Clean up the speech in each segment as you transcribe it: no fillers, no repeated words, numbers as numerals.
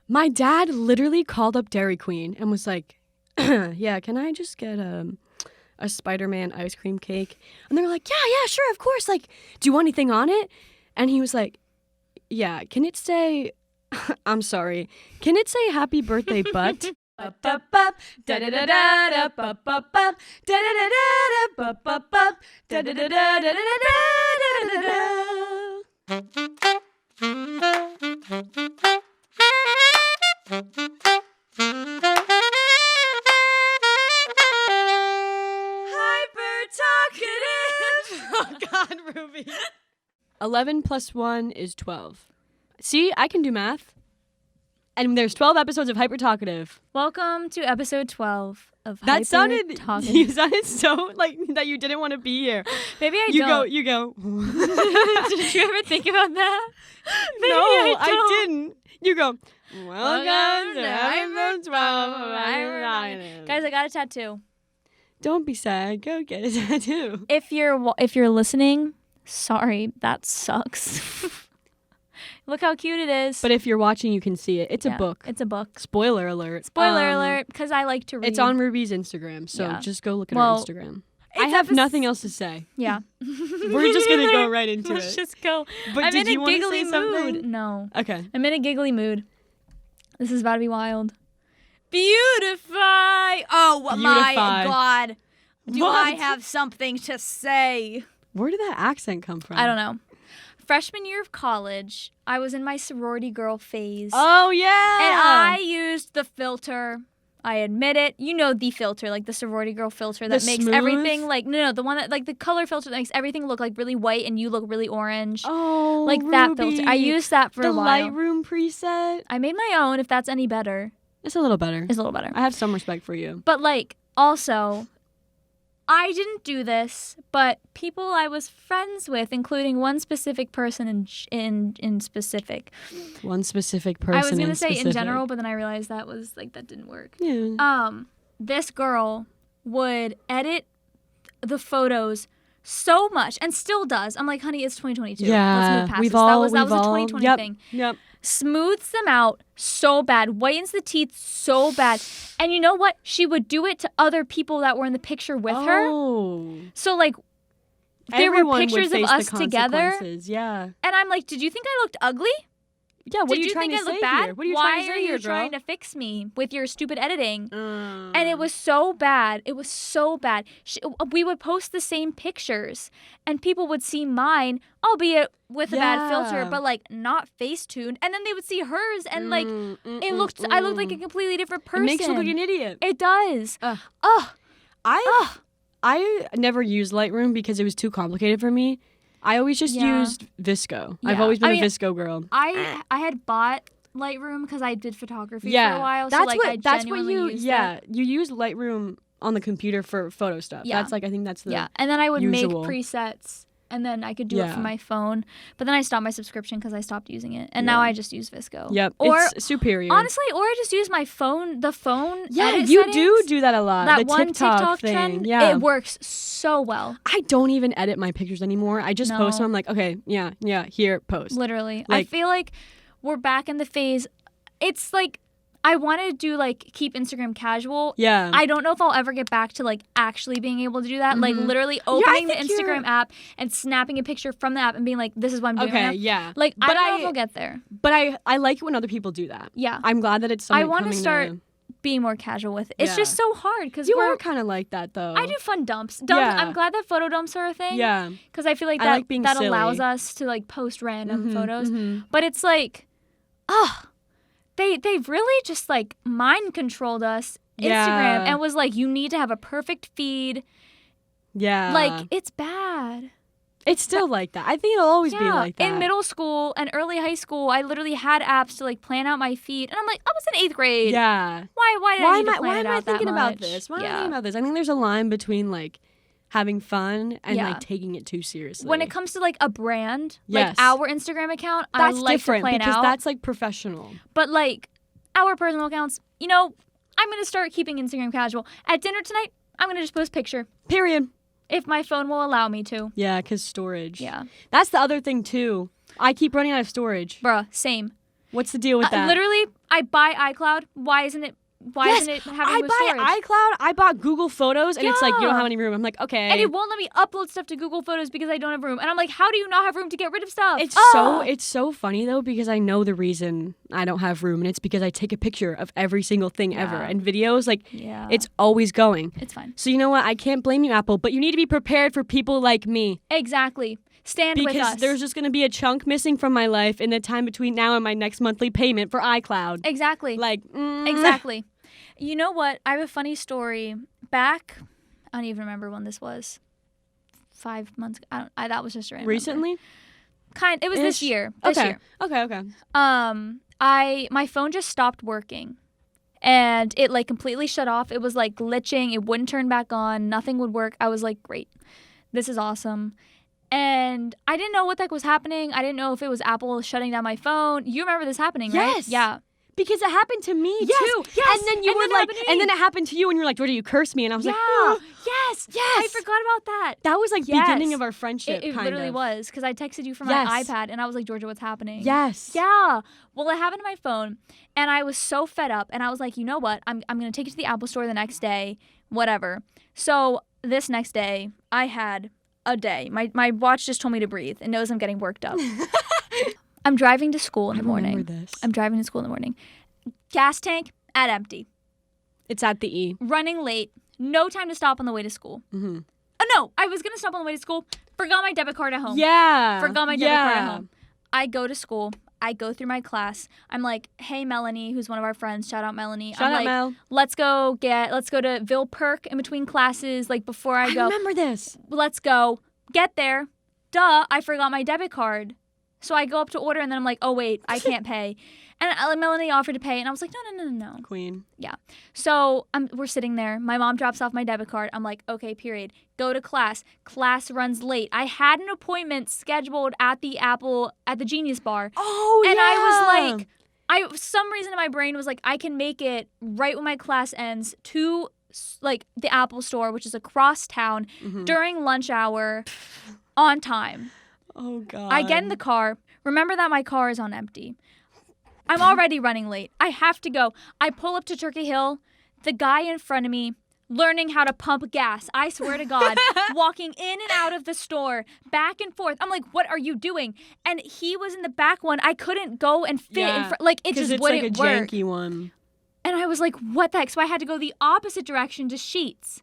My dad literally called up Dairy Queen and was like, yeah, can I just get a Spider-Man ice cream cake? And they were like, yeah, sure, of course. Like, do you want anything on it? And he was like, yeah, can it say, I'm sorry, can it say happy birthday, butt? Oh God, Ruby. 11 plus 1 is 12. See, I can do math. And there's 12 episodes of Hyper Talkative. Welcome to episode 12 of That Hyper Talkative. You sounded so like that you didn't want to be here. Maybe I You don't. go. Did you ever think about that? Maybe No, I I didn't. You go, welcome to Hyper 12 of Hyper Talkative. Guys, I got a tattoo. Don't be sad. Go get a tattoo. If you're listening, sorry, that sucks. Look how cute it is. But if you're watching, you can see it. It's a book. It's a book. Spoiler alert. Spoiler alert, because I like to read. It's on Ruby's Instagram, so just go look at her Instagram. I have nothing else to say. Yeah. We're just going to go right into it. Let's just go. But I'm did in you a want to giggly say something? mood. No. Okay. I'm in a giggly mood. This is about to be wild. Beautify. Oh my God. Do I have something to say? Where did that accent come from? I don't know. Freshman year of college, I was in my sorority girl phase. Oh, yeah. And I used the filter. I admit it. You know the filter, like the sorority girl filter that makes everything like, no, the one that, like the color filter that makes everything look like really white and you look really orange. Oh, like Ruby. that filter. I used that for a while. The Lightroom preset. I made my own, if that's any better. It's a little better. It's a little better. I have some respect for you. But like, also, I didn't do this, but people I was friends with, including one specific person in specific. One specific person. I was gonna say in general, but then I realized that didn't work. Yeah. This girl would edit the photos so much and still does. I'm like, honey, it's 2022. Yeah. Let's move past this. That was a 2020 thing. Yep. Smooths them out so bad, whitens the teeth so bad. And you know what? She would do it to other people that were in the picture with her. So like there were pictures of us together. Yeah. And I'm like, did you think I looked ugly? Yeah, what are you trying to say here? What are you trying to say here, girl? Why are you trying to fix me with your stupid editing? And it was so bad. It was so bad. We would post the same pictures, and people would see mine, albeit with a bad filter, but like not Facetuned. And then they would see hers, and like I looked like a completely different person. It makes you look like an idiot. It does. I never used Lightroom because it was too complicated for me. I always just used Visco. Yeah. I've always been a Visco girl. I had bought Lightroom because I did photography for a while. That's so like that's what you you use Lightroom on the computer for photo stuff. Yeah. That's like I think that's the and then I would usual. make presets. And then I could do it from my phone. But then I stopped my subscription because I stopped using it. And now I just use Visco. Yep, it's superior. Honestly, or I just use my phone, the phone Yeah, edit you settings. do that a lot. That the one TikTok thing. trend, yeah. it works so well. I don't even edit my pictures anymore. I just post them. I'm like, okay, yeah, here, post. Literally. Like, I feel like we're back in the phase. It's like, I want to do like keep Instagram casual. Yeah. I don't know if I'll ever get back to like actually being able to do that. Like literally opening the Instagram app and snapping a picture from the app and being like, this is what I'm doing right now. Yeah. Like, I don't know if I'll get there. But I like it when other people do that. Yeah. I'm glad that it's something I want to start being more casual with it. It's just so hard because you are kind of like that though. I do fun dumps. I'm glad that photo dumps are a thing. Yeah. Because I feel like that silly. Allows us to like post random photos. But it's like, They've really just like mind controlled us, Instagram, and was like, you need to have a perfect feed. Yeah. Like, it's bad. It's still like that. I think it'll always be like that. In middle school and early high school, I literally had apps to like plan out my feed. And I'm like, I was in 8th grade. Yeah. Why did I need to plan it out that much? Why am I thinking about this? Why am I thinking about this? I think there's a line between like having fun and like taking it too seriously. When it comes to like a brand, like our Instagram account, that's I like different to plan because out. that's like professional. But like our personal accounts, you know, I'm gonna start keeping Instagram casual. At dinner tonight, I'm gonna just post picture. Period. If my phone will allow me to. Yeah, because storage. Yeah. That's the other thing too. I keep running out of storage. Bruh, same. What's the deal with that? Literally, I buy iCloud. Why isn't it having I the buy storage? iCloud. I bought Google Photos, and it's like, you don't Yeah. have any room. I'm like, okay. And it won't let me upload stuff to Google Photos because I don't have room. And I'm like, how do you not have room to get rid of stuff? It's so funny though, because I know the reason I don't have room, and it's because I take a picture of every single thing ever. And videos, like, it's always going. It's fine. So you know what? I can't blame you, Apple, but you need to be prepared for people like me. Exactly. Stand with us. Because there's just going to be a chunk missing from my life in the time between now and my next monthly payment for iCloud. Exactly. Like, Exactly. You know what? I have a funny story. Back, I don't even remember when this was. 5 months. That was just random. Recently? It was this year. This year. Okay. My phone just stopped working. And it like completely shut off. It was like glitching. It wouldn't turn back on. Nothing would work. I was like, great. This is awesome. And I didn't know what the heck was happening. I didn't know if it was Apple shutting down my phone. You remember this happening, right? Yes. Yeah. Because it happened to me too. Yes. And then you were like, and then it happened to you, and you're like, Georgia, you cursed me. And I was like, oh, yes. I forgot about that. That was like beginning of our friendship. It kind literally of. was, because I texted you from my iPad, and I was like, Georgia, what's happening? Yes. Yeah. Well, it happened to my phone, and I was so fed up, and I was like, you know what? I'm going to take it to the Apple store the next day, whatever. So this next day, I had a day. My watch just told me to breathe. It knows I'm getting worked up. I'm driving to school in the morning. I'm driving to school in the morning. Gas tank at empty. It's at the E. Running late. No time to stop on the way to school. Mm-hmm. Oh, no. I was going to stop on the way to school. Forgot my debit card at home. Yeah. Forgot my debit card at home. I go to school. I go through my class. I'm like, hey, Melanie, who's one of our friends. Shout out, Melanie. Shout out, Mel. Let's go to Ville Perk in between classes, like before I go. I remember this. Let's go. Get there. Duh, I forgot my debit card. So I go up to order, and then I'm like, oh, wait, I can't pay. And Melanie offered to pay, and I was like, no. Queen. Yeah. So we're sitting there. My mom drops off my debit card. I'm like, okay, period. Go to class. Class runs late. I had an appointment scheduled at the Genius Bar. Oh, and I was like, some reason in my brain was like, I can make it right when my class ends to like the Apple store, which is across town, during lunch hour, on time. Oh, God. I get in the car. Remember that my car is on empty. I'm already running late. I have to go. I pull up to Turkey Hill. The guy in front of me, learning how to pump gas. I swear to God, walking in and out of the store, back and forth. I'm like, what are you doing? And he was in the back one. I couldn't go and fit in front. Like, it just wouldn't it's work. like a janky one. And I was like, what the heck? So I had to go the opposite direction to Sheetz.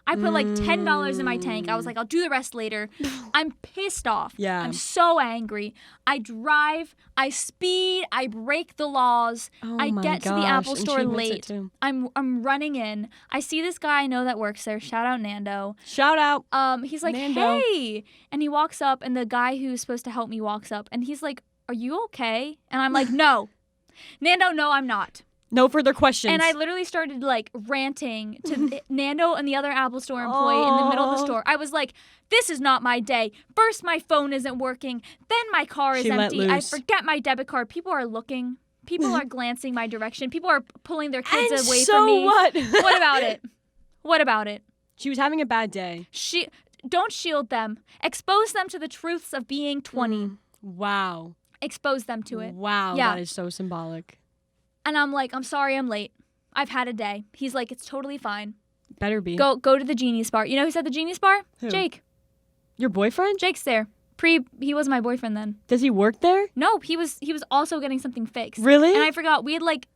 I put like $10 in my tank. I was like, I'll do the rest later. I'm pissed off. Yeah. I'm so angry. I drive, I speed, I break the laws. I get to the Apple store late. I'm running in. I see this guy I know that works there. Shout out Nando. Shout out. He's like, Nando. hey. And he walks up, and the guy who's supposed to help me walks up, and he's like, are you okay? And I'm like, no. Nando, no, I'm not. No further questions. And I literally started like ranting to Nando and the other Apple store employee in the middle of the store. I was like, this is not my day. First, my phone isn't working. Then my car is empty. I forget my debit card. People are looking. People are glancing my direction. People are pulling their kids away from me. What? What about it? What about it? She was having a bad day. Don't shield them. Expose them to the truths of being 20. Wow. Expose them to it. Wow. Yeah. That is so symbolic. And I'm like, I'm sorry I'm late. I've had a day. He's like, it's totally fine. Better be. Go to the Genius Bar. You know who's at the Genius Bar? Who? Jake. Your boyfriend? Jake's there. He was my boyfriend then. Does he work there? No, he was also getting something fixed. Really? And I forgot. We had like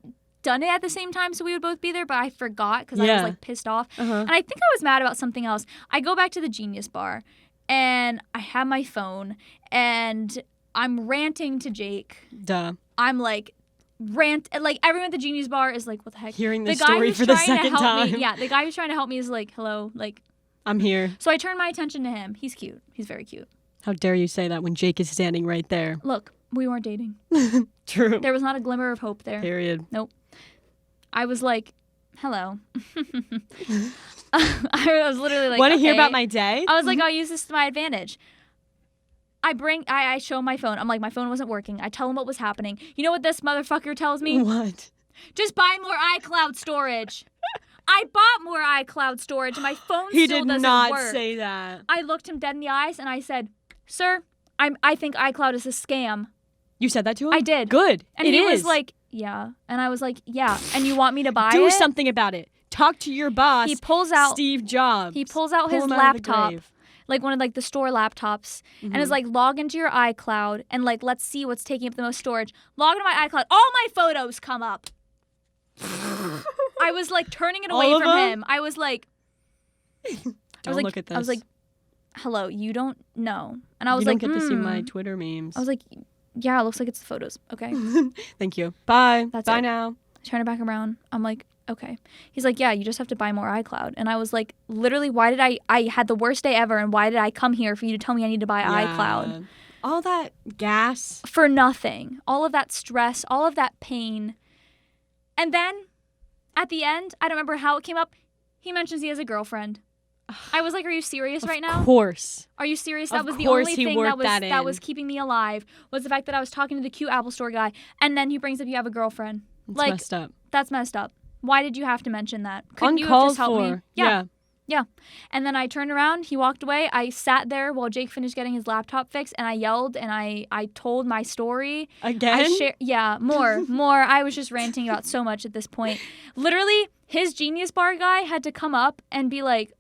done it at the same time, so we would both be there, but I forgot because I was like pissed off. And I think I was mad about something else. I go back to the Genius Bar, and I have my phone, and I'm ranting to Jake. Duh. I'm like, like everyone at the Genius Bar is like, what the heck? Hearing the story for the second time. The guy who's trying to help me is like, hello, like, I'm here. So I turn my attention to him. He's cute. He's very cute. How dare you say that when Jake is standing right there? Look, we weren't dating. True. There was not a glimmer of hope there. Period. Nope. I was like, hello. I was literally like, want to hear okay. about my day? I was like, I'll use this to my advantage. I show my phone. I'm like, my phone wasn't working. I tell him what was happening. You know what this motherfucker tells me? What? Just buy more iCloud storage. I bought more iCloud storage, and my phone He still did doesn't not work. say that. I looked him dead in the eyes, and I said, sir, I think iCloud is a scam. You said that to him? I did. Good. And it he is. was like, yeah. And I was like, yeah. And you want me to buy it? Do something about it. Talk to your boss. He pulls out Steve Jobs. He pulls out his him out of the laptop, grave. like one of like the store laptops, and is like, log into your iCloud and like, let's see what's taking up the most storage. Log into my iCloud. All my photos come up. I was like turning it away from him. I was like, Don't look at this. I was like, hello, you don't know. And I was you like, don't get to see my Twitter memes. I was like, yeah, it looks like it's the photos. Okay. Thank you. Bye. That's Bye it. now. Turn it back around. I'm like, okay. He's like, yeah, you just have to buy more iCloud. And I was like, literally, why did I had the worst day ever, and why did I come here for you to tell me I need to buy iCloud? All that gas. For nothing. All of that stress, all of that pain. And then, at the end, I don't remember how it came up, he mentions he has a girlfriend. I was like, are you serious right now? Of course. Are you serious? Of That was the course only he thing worked that was keeping me alive, was the fact that I was talking to the cute Apple Store guy, and then he brings up you have a girlfriend. It's like, messed up. That's messed up. Why did you have to mention that? Couldn't you have Uncalled just helped for. me? Yeah. And then I turned around, he walked away. I sat there while Jake finished getting his laptop fixed, and I yelled and I told my story. Again? More. I was just ranting about so much at this point. Literally, his Genius Bar guy had to come up and be like,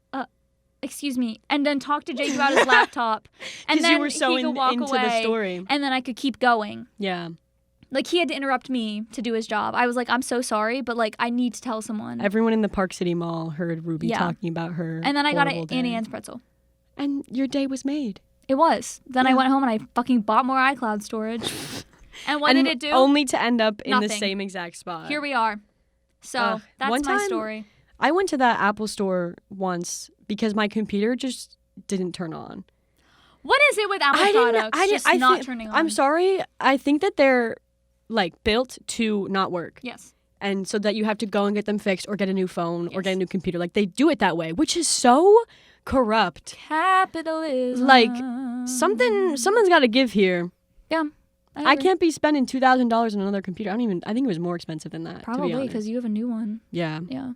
excuse me, and then talk to Jake about his laptop. And then you were so he could walk into away, the story. and then I could keep going. Yeah. Like, he had to interrupt me to do his job. I was like, I'm so sorry, but, like, I need to tell someone. Everyone in the Park City Mall heard Ruby talking about her. And then I got an horrible Annie day. Ann's pretzel. And your day was made. It was. Then I went home and I fucking bought more iCloud storage. And what did it do? Only to end up in the Nothing. same exact spot. Here we are. So, that's one my time- story. I went to that Apple store once because my computer just didn't turn on. What is it with Apple products just not turning on? I'm sorry. I think that they're like built to not work. Yes. And so that you have to go and get them fixed or get a new phone or Yes. get a new computer. Like, they do it that way, which is so corrupt. Capitalism. Like, someone's got to give here. Yeah. I can't be spending $2,000 on another computer. I think it was more expensive than that. Probably because you have a new one. Yeah. Yeah.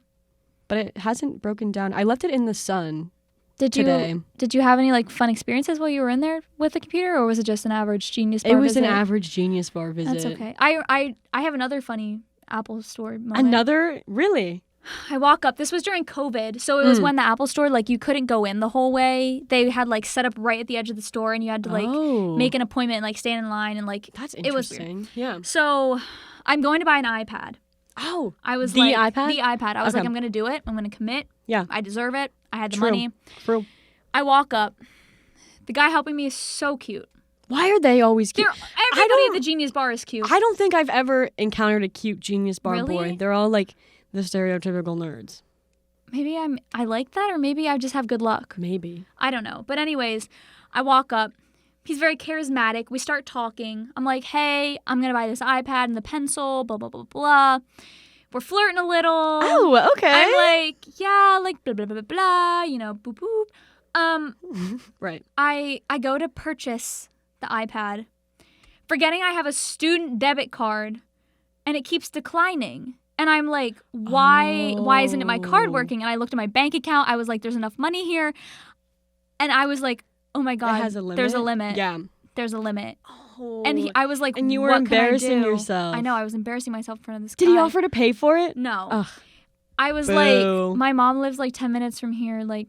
But it hasn't broken down. I left it in the sun Today. today. Did you have any like fun experiences while you were in there with the computer, or was it just an average Genius Bar It was visit? an average Genius Bar visit. That's okay. I have another funny Apple Store moment. Another? Really? I walk up. This was during COVID, so it was when the Apple Store, like, you couldn't go in the whole way. They had like set up right at the edge of the store, and you had to like make an appointment, and, like, stand in line, and like That's it was weird. interesting. Yeah. So I'm going to buy an iPad. Oh. I was The like, iPad? The iPad. I was Okay. like, I'm gonna do it. I'm gonna commit. Yeah. I deserve it. I had the True. money. True. I walk up. The guy helping me is so cute. Why are they always cute? Everybody at the Genius Bar is cute. I don't think I've ever encountered a cute Genius Bar Really? boy. They're all like the stereotypical nerds. Maybe I like that, or maybe I just have good luck. Maybe. I don't know. But anyways, I walk up. He's very charismatic. We start talking. I'm like, hey, I'm going to buy this iPad and the pencil, blah, blah, blah, blah. We're flirting a little. Oh, okay. I'm like, yeah, like, blah, blah, blah, blah, blah, you know, boop, boop. Right. I go to purchase the iPad, forgetting I have a student debit card, and it keeps declining. And I'm like, why isn't it my card working? And I looked at my bank account. I was like, there's enough money here. And I was like, oh my God, It has a limit? there's a limit. Yeah. There's a limit. Oh. And I was like, And you were what can I embarrassing do? yourself. I know, I was embarrassing myself in front of this Did guy. he offer to pay for it? No. Ugh. I was Boo. like, my mom lives like 10 minutes from here. Like,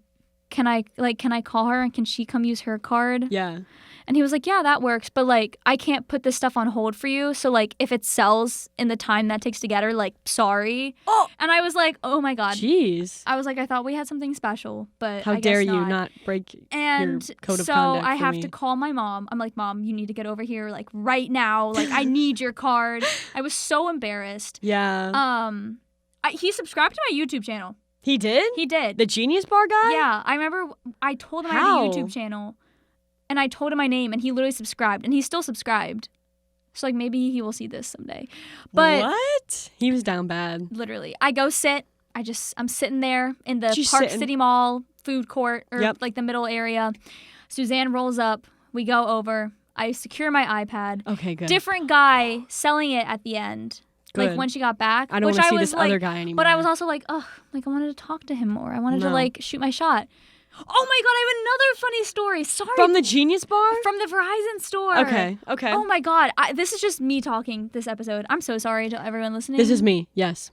can I call her and can she come use her card? Yeah. And he was like, yeah, that works. But like, I can't put this stuff on hold for you. So like, if it sells in the time that takes to get her, like, sorry. Oh. And I was like, oh my God. Jeez. I was like, I thought we had something special, but How I dare guess you not break And your code of so conduct I for have me. to call my mom. I'm like, Mom, you need to get over here like right now. Like, I need your card. I was so embarrassed. Yeah. He subscribed to my YouTube channel. He did? He did. The Genius Bar guy? Yeah, I remember I told him I How? had a YouTube channel, and I told him my name, and he literally subscribed, and he's still subscribed. So like, maybe he will see this someday. But what? He was down bad. literally, I go sit. I'm sitting there in the Just Park sitting. City Mall food court, or Yep. like the middle area. Suzanne rolls up. We go over. I secure my iPad. Okay, good. Different guy selling it at the end. Like Good. when she got back. I don't which want to see was this like, other guy anymore. But I was also like, oh, like I wanted to talk to him more. I wanted to No. like shoot my shot. Oh my God, I have another funny story. Sorry. From the Genius Bar? From the Verizon store. Okay. Oh my God. This is just me talking this episode. I'm so sorry to everyone listening. This is me. Yes.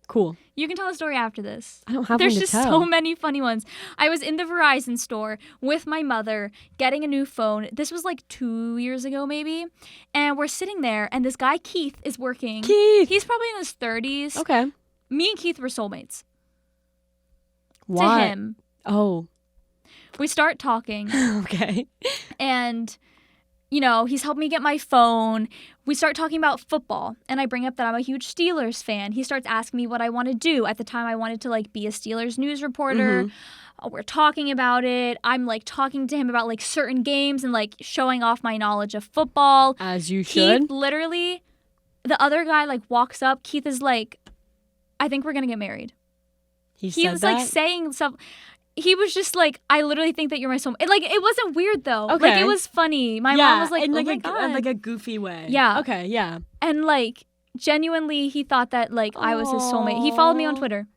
Cool. You can tell a story after this. I don't have There's one to just tell. so many funny ones. I was in the Verizon store with my mother getting a new phone. This was like 2 years ago maybe. And we're sitting there and this guy Keith is working. Keith. He's probably in his 30s. Okay. Me and Keith were soulmates. Why? To him. Oh. We start talking. Okay. And, you know, he's helped me get my phone. We start talking about football. And I bring up that I'm a huge Steelers fan. He starts asking me what I want to do. At the time, I wanted to, like, be a Steelers news reporter. We're talking about it. I'm, like, talking to him about, like, certain games and, like, showing off my knowledge of football. As you should. Keith literally, the other guy, like, walks up. Keith is like, I think we're going to get married. He was, like, saying stuff. He was just like, I literally think that you're my soulmate. Like, it wasn't weird, though. Okay. Like, it was funny. My mom was like, in like oh my God. like a goofy way. Yeah. Okay, yeah. And, like, genuinely, he thought that, like, I was his soulmate. He followed me on Twitter.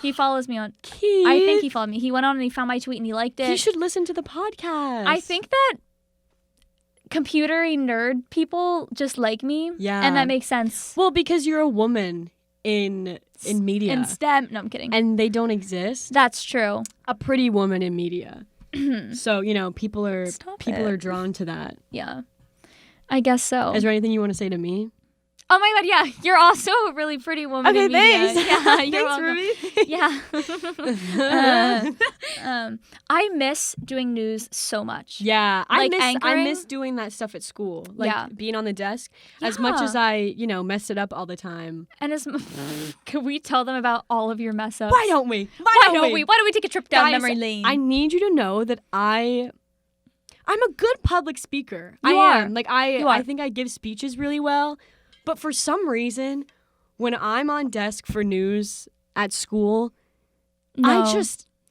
He follows me on... Keith. I think he followed me. He went on and he found my tweet and he liked it. He should listen to the podcast. I think that computery nerd people just like me. Yeah. And that makes sense. Well, because you're a woman in media. In STEM. No, I'm kidding. And they don't exist. That's true. A pretty woman in media. So, you know, people are drawn to that. Yeah. I guess so. Is there anything you want to say to me? Oh my God, yeah. You're also a really pretty woman in media. Thanks. Yeah, you're Thanks, welcome. Ruby. Yeah. I miss doing news so much. Yeah. Like I anchoring? miss doing that stuff at school. Like Yeah. being on the desk. As much as I, you know, mess it up all the time. And can we tell them about all of your mess ups? Why don't we? Why don't we take a trip down Guys, memory lane? I need you to know that I'm a good public speaker. You I are. am. Like You are. I think I give speeches really well. But for some reason, when I'm on desk for news at school, No.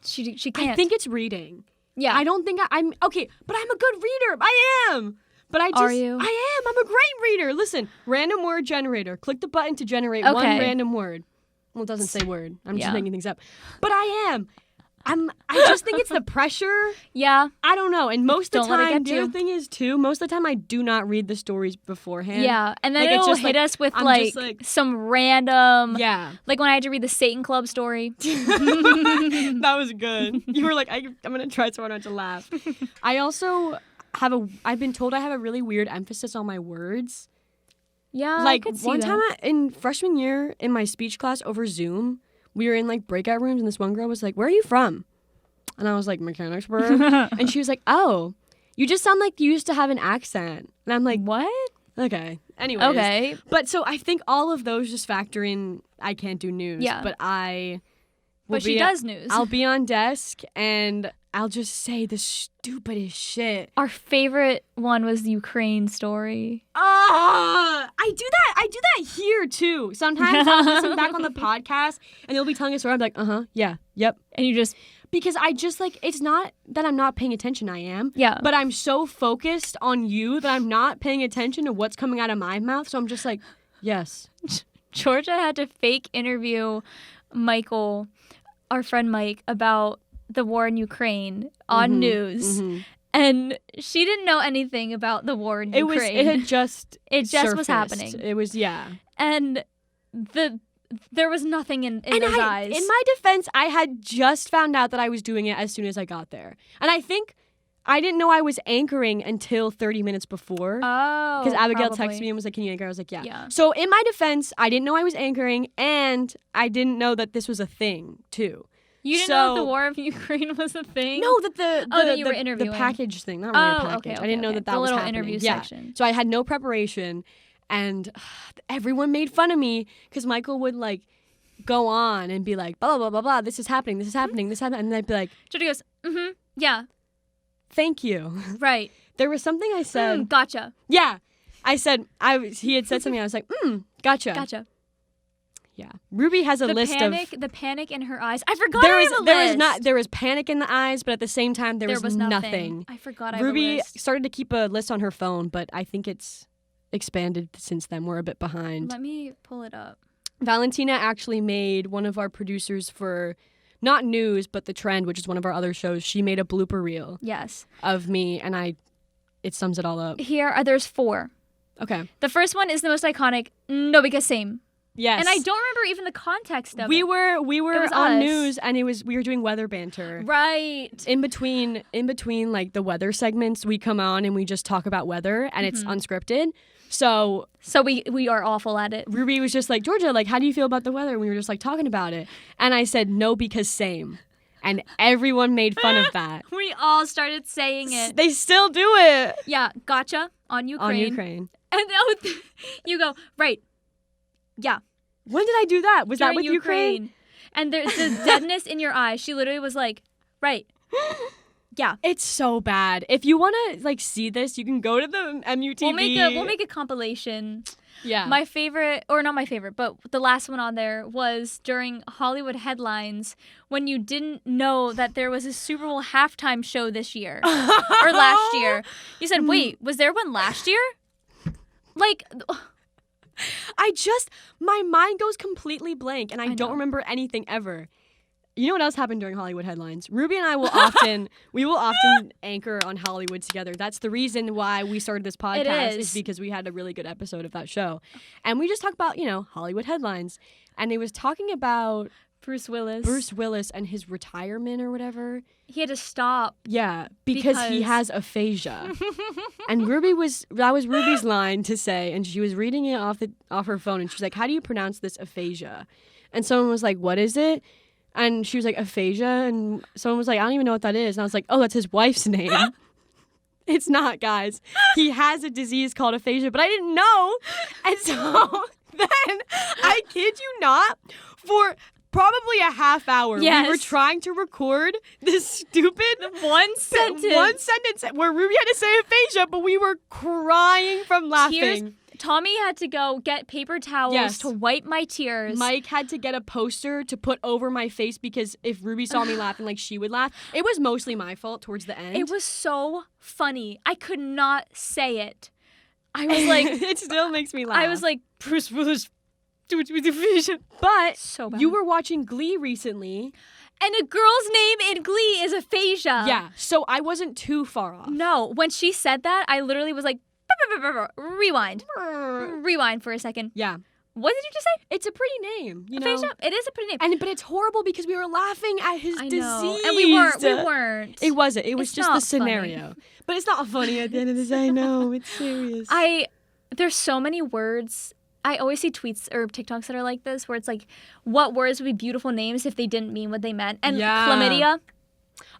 She can't. I think it's reading. Yeah. I don't think I'm okay, but I'm a good reader. I am. But I just Are you? I am. I'm a great reader. Listen, random word generator. Click the button to generate one Okay. random word. Well, it doesn't say word. I'm Yeah. just making things up. But I am. I just think it's the pressure. Yeah. I don't know. And most of Don't the let it time, get the you. other thing is too, most of the time I do not read the stories beforehand. Yeah. And then Like, it's it'll just hit like- us with I'm like, just like- some random. Yeah. Like when I had to read the Satan Club story. That was good. You were like, I'm going to try so hard not to laugh. I also I've been told I have a really weird emphasis on my words. Yeah. Like I could see one that. time in freshman year in my speech class over Zoom, we were in like breakout rooms and this one girl was like, "Where are you from?" And I was like, "Mechanicsburg." And she was like, "Oh, you just sound like you used to have an accent." And I'm like, What? "Okay." Anyways. Okay. But so I think all of those just factor in I can't do news. Yeah. But I will But she be- does news. I'll be on desk and I'll just say the stupidest shit. Our favorite one was the Ukraine story. I do that here too. Sometimes I'll listen back on the podcast and they'll be telling a story. I'm like, yeah, yep. And you just, Because I just like, it's not that I'm not paying attention, I am. yeah. But I'm so focused on you that I'm not paying attention to what's coming out of my mouth. So I'm just like, yes. Georgia had to fake interview Michael, our friend Mike, about the war in Ukraine on news. And she didn't know anything about the war in Ukraine. It had just It just was surfaced. happening. It was, yeah. And there was nothing in his eyes. In my defense, I had just found out that I was doing it as soon as I got there. And I think I didn't know I was anchoring until 30 minutes before. Oh, Because Abigail probably. texted me and was like, "Can you anchor?" I was like, yeah. Yeah. So in my defense, I didn't know I was anchoring, and I didn't know that this was a thing, too. You didn't know So- that the war of Ukraine was a thing? No, that that you were the interviewing. package thing. Not really a package. okay, I didn't know okay. that The was little happening. interview Yeah. section. So I had no preparation, and everyone made fun of me because Michael would, like, go on and be like, blah, blah, blah, blah, this is happening, this is happening, this is happening. And I'd be like, Jody goes, yeah, thank you. right. There was something I said. Gotcha. Yeah. I said, he had said something. I was like, gotcha. Gotcha. Yeah. Ruby has a list The panic in her eyes. I forgot there I was have a there was list. not there was panic in the eyes, but at the same time there was nothing. I forgot I have a Ruby list. started to keep a list on her phone, but I think it's expanded since then. We're a bit behind. Let me pull it up. Valentina actually made one of our producers for not news, but The Trend, which is one of our other shows, she made a blooper reel Yes. of me, and it sums it all up. There's 4. Okay. The first one is the most iconic. No, because same. Yes. And I don't remember even the context of we it. were was on us. news, and we were doing weather banter. Right. In between like the weather segments, we come on and we just talk about weather, and it's unscripted. So we are awful at it. Ruby was just like, Georgea, like, how do you feel about the weather? And we were just like talking about it. And I said, no, because same. And everyone made fun of that. We all started saying it. They still do it. Yeah, gotcha on Ukraine. On Ukraine. And you go, right. Yeah. When did I do that? Was that During with Ukraine? And there's this deadness in your eye. She literally was like, right. Yeah. It's so bad. If you want to like see this, you can go to the MUTV. We'll make a compilation. Yeah. My favorite, or not my favorite, but the last one on there was during Hollywood headlines when you didn't know that there was a Super Bowl halftime show this year or last year. You said, wait, was there one last year? Like, my mind goes completely blank, and I don't remember anything ever. You know what else happened during Hollywood headlines? Ruby and I will often anchor on Hollywood together. That's the reason why we started this podcast, is because we had a really good episode of that show. And we just talked about, Hollywood headlines. And it was talking about Bruce Willis and his retirement or whatever. He had to stop. Yeah, because he has aphasia. And that was Ruby's line to say, and she was reading it off her phone, and she's like, how do you pronounce this aphasia? And someone was like, what is it? And she was like, aphasia? And someone was like, I don't even know what that is. And I was like, oh, that's his wife's name. It's not, guys. He has a disease called aphasia, but I didn't know. And so then, I kid you not, for probably a half hour, we were trying to record this stupid one sentence where Ruby had to say aphasia, but we were crying from laughing. Tommy had to go get paper towels to wipe my tears. Mike had to get a poster to put over my face because if Ruby saw me laughing, like, she would laugh. It was mostly my fault towards the end. It was so funny. I could not say it. I was like... It still makes me laugh. I was like, Bruce Willis... But so bad. You were watching Glee recently. And a girl's name in Glee is aphasia. Yeah, so I wasn't too far off. No, when she said that, I literally was like, rewind for a second. Yeah. What did you just say? It's a pretty name, aphasia? It is a pretty name. But it's horrible because we were laughing at his disease. And we weren't. It wasn't. It was just the scenario. Funny. But it's not funny at the end of the day. No, it's serious. There's so many words. I always see tweets or TikToks that are like this, where it's like, what words would be beautiful names if they didn't mean what they meant? And chlamydia.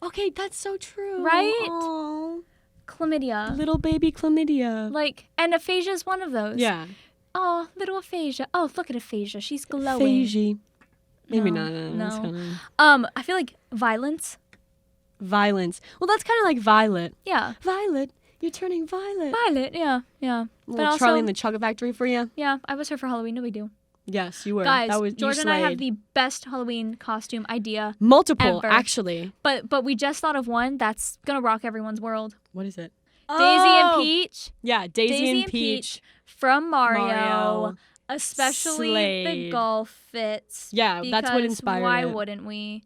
Okay, that's so true. Right? Aww. Chlamydia. Little baby chlamydia. Like, and aphasia is one of those. Yeah. Oh, little aphasia. Oh, look at aphasia. She's glowing. Aphasia. Maybe not. No. I feel like violence. Violence. Well, that's kind of like Violet. Yeah. Violet. You're turning violet. Violet, yeah. But also, Charlie and the Chocolate Factory for you. Yeah, I was her for Halloween. No big deal. Yes, you were. Guys, Georgia and I have the best Halloween costume idea. Multiple, ever. Actually. But we just thought of one that's gonna rock everyone's world. What is it? Daisy and Peach. Yeah, Daisy and Peach from Mario. Especially Slade. the golf fits. Yeah, that's what inspired why it. wouldn't we?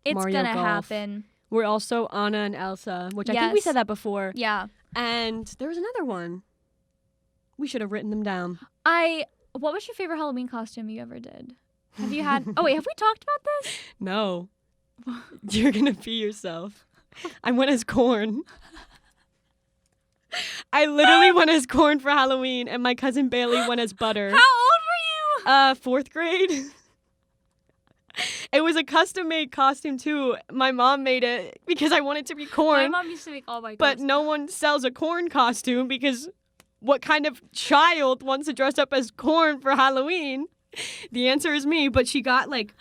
It's Mario gonna golf. happen. We're also Anna and Elsa, which I think we said that before. Yeah. And there was another one. We should have written them down. What was your favorite Halloween costume you ever did? Have you had... Oh, wait, have we talked about this? No. You're going to be yourself. I went as corn. I literally went as corn for Halloween, and my cousin Bailey went as butter. How old were you? 4th grade. It was a custom-made costume, too. My mom made it because I wanted to be corn. My mom used to make all my But no one sells a corn costume because what kind of child wants to dress up as corn for Halloween? The answer is me, but she got, like,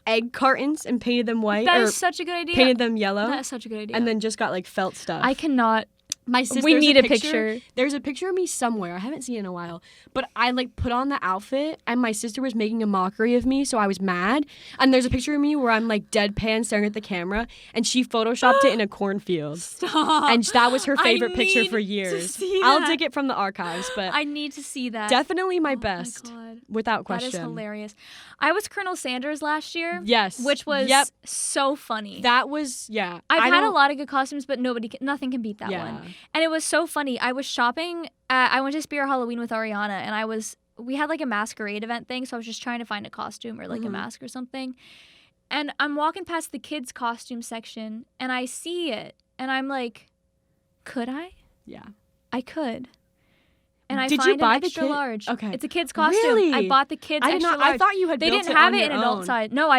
egg cartons and painted them white. That is such a good idea. Painted them yellow. That is such a good idea. And then just got, like, felt stuff. I cannot My sister. We need a picture. There's a picture of me somewhere. I haven't seen it in a while. But I like put on the outfit and my sister was making a mockery of me, so I was mad. And there's a picture of me where I'm like deadpan staring at the camera and she photoshopped it in a cornfield. Stop. And that was her favorite picture for years. I'll dig it from the archives, but I need to see that. definitely my best. My God. Without question. That is hilarious. I was Colonel Sanders last year. Yes. Which was so funny. That was, yeah. I've had a lot of good costumes, but nothing can beat that one. And it was so funny. I was shopping. I went to Spear Halloween with Ariana, and we had like a masquerade event thing, so I was just trying to find a costume or like a mask or something. And I'm walking past the kids' costume section, and I see it, and I'm like, could I? Yeah. I could. And I Did find you buy an extra the kid? large. Okay. It's a kid's costume. Really? I bought the kids extra large. I thought you had They built didn't it have on it in your adult own. size. No,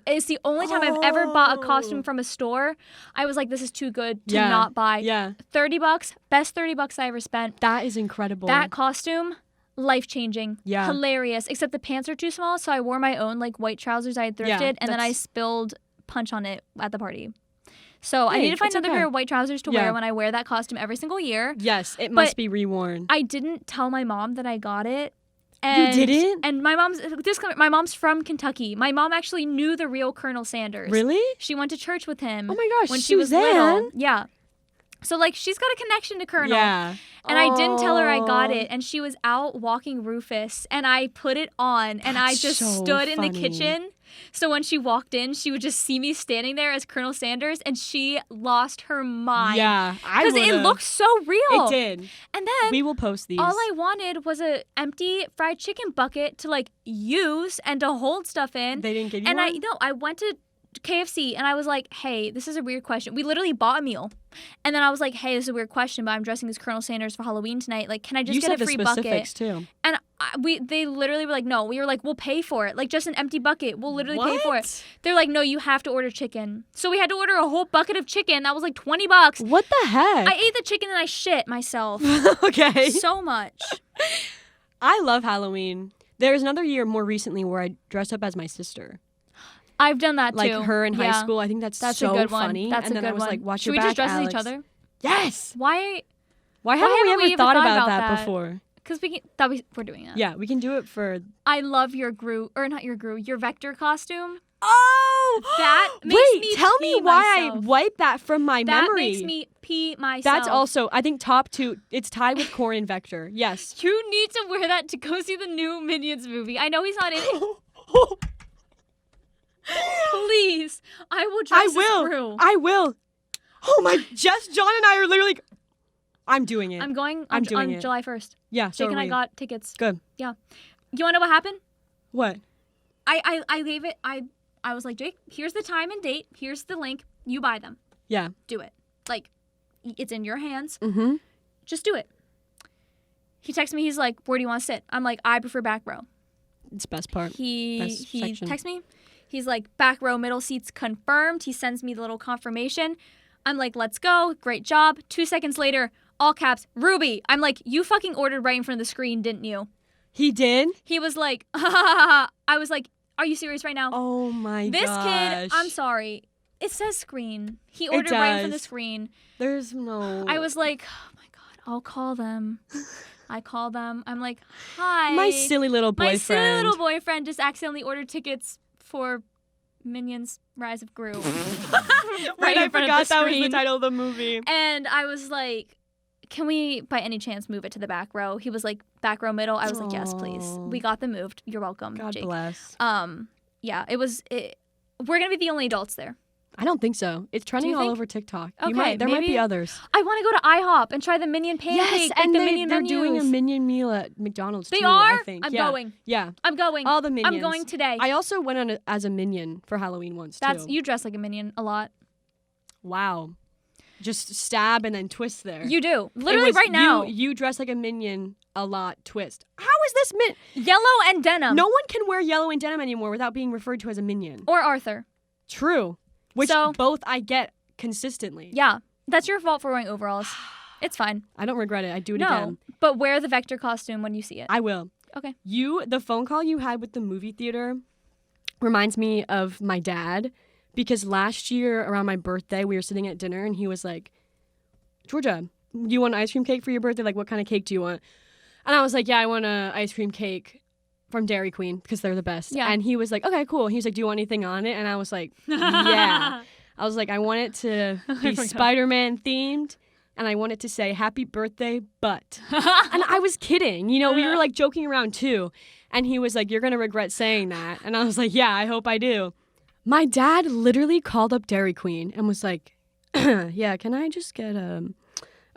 it's the only time I've ever bought a costume from a store. I was like, this is too good to not buy. Yeah. $30, best $30 I ever spent. That is incredible. That costume, life-changing. Yeah. Hilarious. Except the pants are too small, so I wore my own like white trousers I had thrifted, and then I that's- spilled punch on it at the party. So I Hey, need to find it's another okay. pair of white trousers to wear when I wear that costume every single year. Yes, it must be reworn. I didn't tell my mom that I got it. And, You didn't? And my mom's from Kentucky. My mom actually knew the real Colonel Sanders. Really? She went to church with him. Oh my gosh, when she was Suzanne. little. Yeah. So like she's got a connection to Colonel. Yeah. And I didn't tell her I got it, and she was out walking Rufus, and I put it on, and I That's just so stood in the funny. kitchen. So when she walked in, she would just see me standing there as Colonel Sanders, and she lost her mind. Yeah, I Because it would've. looked so real. It did. And then We will post these. all I wanted was a empty fried chicken bucket to like use and to hold stuff in. They didn't give you and one? I went to KFC and I was like, hey, this is a weird question. We literally bought a meal. And then I was like, hey, this is a weird question, but I'm dressing as Colonel Sanders for Halloween tonight. Like, can I just you get said a free the bucket? specifics too. And they literally were like, no. We were like, we'll pay for it. Like, just an empty bucket. We'll literally pay for it. What? They're like, no, you have to order chicken. So we had to order a whole bucket of chicken. That was like $20. What the heck? I ate the chicken and I shit myself. Okay. So much. I love Halloween. There was another year more recently where I dressed up as my sister. I've done that Like too. her in high Yeah. school. I think that's That's so a good one. funny. That's and a then good I was one. like, watch Should your we back, just dress Alex. as each other? Yes. Why haven't we ever even thought thought about about that that? before? Because we're doing that. Yeah, we can do it for... I love your your Vector costume. Oh! That makes Wait, me tell pee me why myself. I wiped that from my That memory. makes me pee myself. That's also, I think, top two. It's tied with Corn and Vector. Yes. You need to wear that to go see the new Minions movie. I know he's not in it. Please, I will dress as Gru. I will. Oh my, Jess, John, and I are literally... I'm doing it. I'm going I'm on doing it. July 1st. Yeah, so Jake and are I we. got tickets. Good. Yeah. You want to know what happened? What? I gave it. I was like, Jake, here's the time and date. Here's the link. You buy them. Yeah. Do it. Like, it's in your hands. Mm-hmm. Just do it. He texts me. He's like, where do you want to sit? I'm like, I prefer back row. It's best part. He section. texts me. He's like, back row, middle seats confirmed. He sends me the little confirmation. I'm like, let's go. Great job. 2 seconds later, all caps, Ruby. I'm like, you fucking ordered right in front of the screen, didn't you? He did? He was like, ha ha ha ha. I was like, are you serious right now? Oh my This gosh. kid, I'm sorry. It says screen. He ordered right in front of the does. screen. There's no... I was like, oh my God, I'll call them. I call them. I'm like, hi. My silly little boyfriend. My silly little boyfriend just accidentally ordered tickets for Minions Rise of Gru. Wait, right I in front forgot of the that was the screen. title of the movie. And I was like, can we by any chance move it to the back row? He was like, back row middle. I was like, yes, please. Aw. We got them moved. You're welcome, God Jake. bless. Yeah, we're going to be the only adults there. I don't think so. It's trending all think? over TikTok. Okay, There might be maybe- others. I want to go to IHOP and try the Minion pancake. and the they're Minion doing a menus. Minion meal at McDonald's They too, are? I think. I'm Yeah. going. Yeah. I'm going. All the Minions. I'm going today. I also went on as a Minion for Halloween once too. You dress like a Minion a lot. Wow. Just stab and then twist there. You do. It Literally was right now. You dress like a Minion a lot, twist. How is this Yellow and denim. No one can wear yellow and denim anymore without being referred to as a Minion. Or Arthur. True. Which So- both I get consistently. Yeah. That's your fault for wearing overalls. It's fine. I don't regret it. I do it No. again. But wear the Vector costume when you see it. I will. Okay. The phone call you had with the movie theater reminds me of my dad, because last year around my birthday we were sitting at dinner and he was like, Georgia, you want an ice cream cake for your birthday? Like, what kind of cake do you want? And I was like, yeah, I want an ice cream cake from Dairy Queen because they're the best. Yeah. And he was like, okay, cool. He was like, do you want anything on it? And I was like, yeah. I was like, I want it to be Spider-Man themed. And I want it to say, happy birthday, but. And I was kidding. You know, we were like joking around too. And he was like, you're going to regret saying that. And I was like, yeah, I hope I do. My dad literally called up Dairy Queen and was like, yeah, can I just get a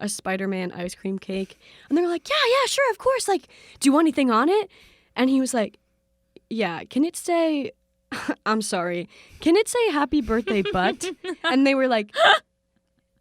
Spider-Man ice cream cake? And they were like, yeah, sure, of course. Like, do you want anything on it? And he was like, yeah, can it say, I'm sorry, can it say happy birthday, but? And they were like,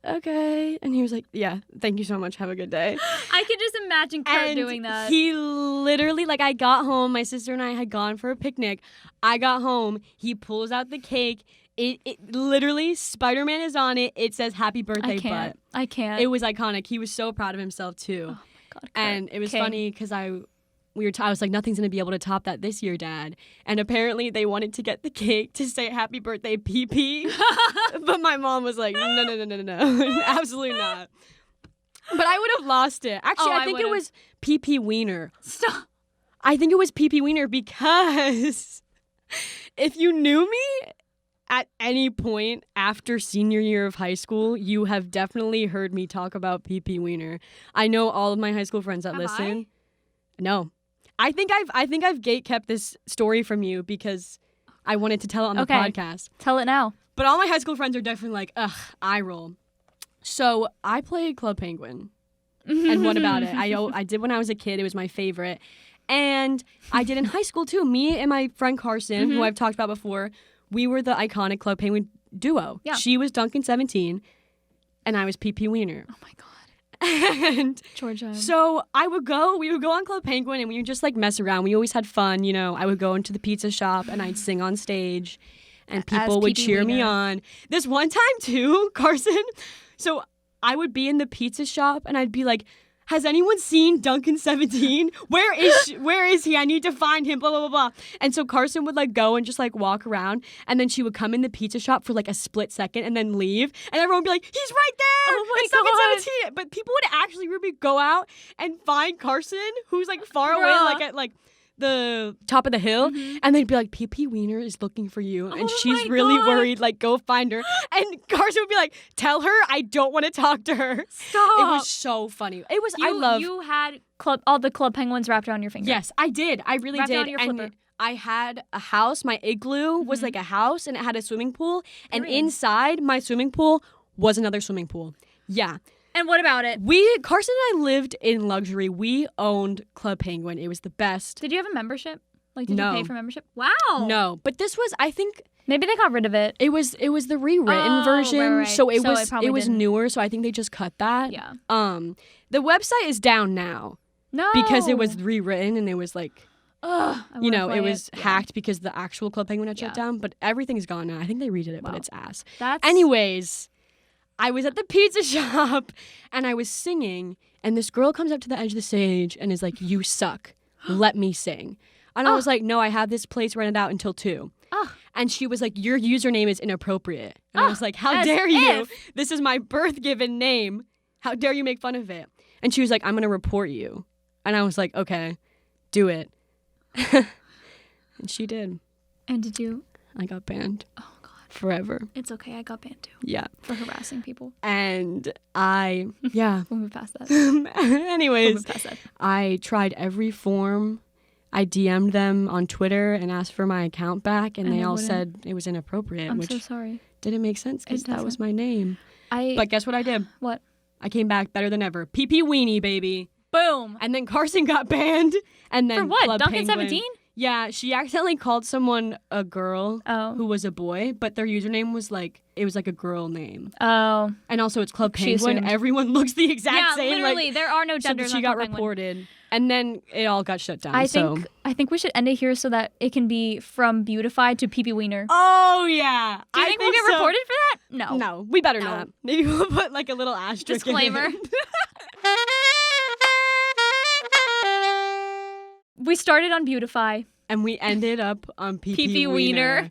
okay. And he was like, yeah, thank you so much. Have a good day. I could just imagine Kurt doing that. He literally, like, I got home. My sister and I had gone for a picnic. I got home. He pulls out the cake. It literally, Spider-Man is on it. It says happy birthday, but. I can't. It was iconic. He was so proud of himself, too. Oh, my God. Kurt. And it was funny because I was like, nothing's going to be able to top that this year, Dad. And apparently they wanted to get the cake to say happy birthday, PP. But my mom was like, no. Absolutely not. But I would have lost it. Actually, I think it was Ppweiner. Stop. I think it was Ppweiner because if you knew me at any point after senior year of high school, you have definitely heard me talk about Ppweiner. I know all of my high school friends that listen. No. I think I've gatekept this story from you because I wanted to tell it on the podcast. Tell it now. But all my high school friends are definitely like, ugh, eye roll. So I played Club Penguin. And what about it? I did when I was a kid. It was my favorite. And I did in high school too. Me and my friend Carson, who I've talked about before, we were the iconic Club Penguin duo. Yeah. She was Duncan 17 and I was Ppweiner. Oh my God. And Georgea. So we would go on Club Penguin and we would just like mess around. We always had fun, you know. I would go into the pizza shop and I'd sing on stage and people would cheer me on. This one time too, Carson. So I would be in the pizza shop and I'd be like, has anyone seen Duncan 17? Where is he? I need to find him, blah, blah, blah, blah. And so Carson would like go and just like walk around and then she would come in the pizza shop for like a split second and then leave. And everyone would be like, he's right there. Oh my it's Duncan God. 17. But people would actually really go out and find Carson, who's like far away, like at like the top of the hill, and they'd be like, Ppweiner is looking for you and she's really worried, like go find her. And Carson would be like, tell her I don't want to talk to her. Stop. It was so funny. It was You had all the Club Penguins wrapped around your finger. Yes, I did. I really wrapped did. Around your flipper. And I had a house. My igloo was like a house and it had a swimming pool, and inside my swimming pool was another swimming pool. Yeah. And what about it? Carson and I lived in luxury. We owned Club Penguin. It was the best. Did you have a membership? Like, did you pay for membership? Wow. No, but this was, I think, maybe they got rid of it. It was the rewritten version, right. so it was didn't. newer. So I think they just cut that. Yeah. The website is down now. No. Because it was rewritten and it was like, it was Yeah. hacked because the actual Club Penguin had shut down. But everything's gone now. I think they redid it, but it's ass. Anyways, I was at the pizza shop and I was singing, and this girl comes up to the edge of the stage and is like, you suck. Let me sing. And I was like, no, I have this place rented out until 2. And she was like, your username is inappropriate. And I was like, how dare you? This is my birth-given name. How dare you make fun of it? And she was like, I'm going to report you. And I was like, okay, do it. And she did. And did you? I got banned. Oh, God. Forever. It's okay. I got banned, too. Yeah. For harassing people. And we'll move past that. Anyways, We'll move past that. I tried every form. I DM'd them on Twitter and asked for my account back, and they all said it was inappropriate. I'm which so sorry. Didn't make sense because that was my name. But guess what I did? What? I came back better than ever. Ppweenie, baby. Boom. And then Carson got banned. And then for what? Club Duncan Penguin. 17? Yeah, she accidentally called someone a girl who was a boy, but their username was like, it was like a girl name. Oh. And also it's Club Penguin. Everyone looks the exact same. Yeah, literally. There are no genders. So she got reported. And then it all got shut down. I think we should end it here so that it can be from Beautify to Ppweiner. Oh, yeah. Do you think we'll get reported for that? No. No, we better not. Maybe we'll put like a little asterisk disclaimer. in it. We started on Beautify. And we ended up on Ppweiner.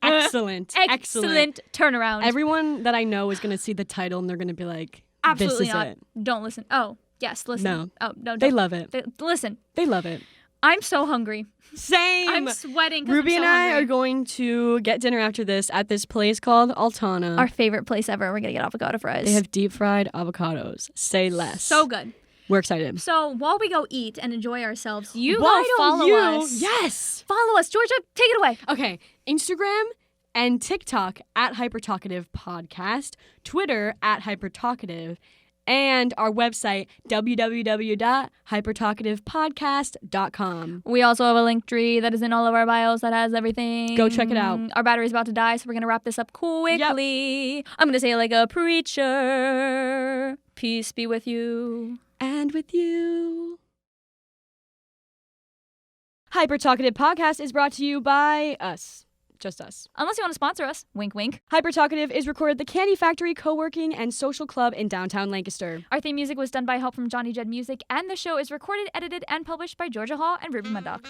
Excellent. Excellent turnaround. Everyone that I know is going to see the title and they're going to be like, Absolutely this is not. it. Don't listen. Oh, yes, listen. No. Oh, no, don't. They love it. Listen. They love it. I'm so hungry. Same. I'm sweating because Ruby I'm so and I hungry. are going to get dinner after this at this place called Altana. Our favorite place ever. We're going to get avocado fries. They have deep fried avocados. Say less. So good. We're excited. So while we go eat and enjoy ourselves, you Why go don't follow you? us. Yes. Follow us. Georgia, take it away. Okay. Instagram and TikTok at Hyper Talkative Podcast. Twitter at Hyper Talkative. And our website, www.hypertalkativepodcast.com. We also have a link tree that is in all of our bios that has everything. Go check it out. Our battery's about to die, so we're going to wrap this up quickly. I'm going to say it like a preacher. Peace be with you. And with you. Hyper Talkative Podcast is brought to you by us. Just us. Unless you want to sponsor us. Wink, wink. Hyper Talkative is recorded at the Candy Factory Co-working and Social Club in downtown Lancaster. Our theme music was done by help from Johnny Jed Music, and the show is recorded, edited, and published by Georgia Hall and Ruby Murdoch.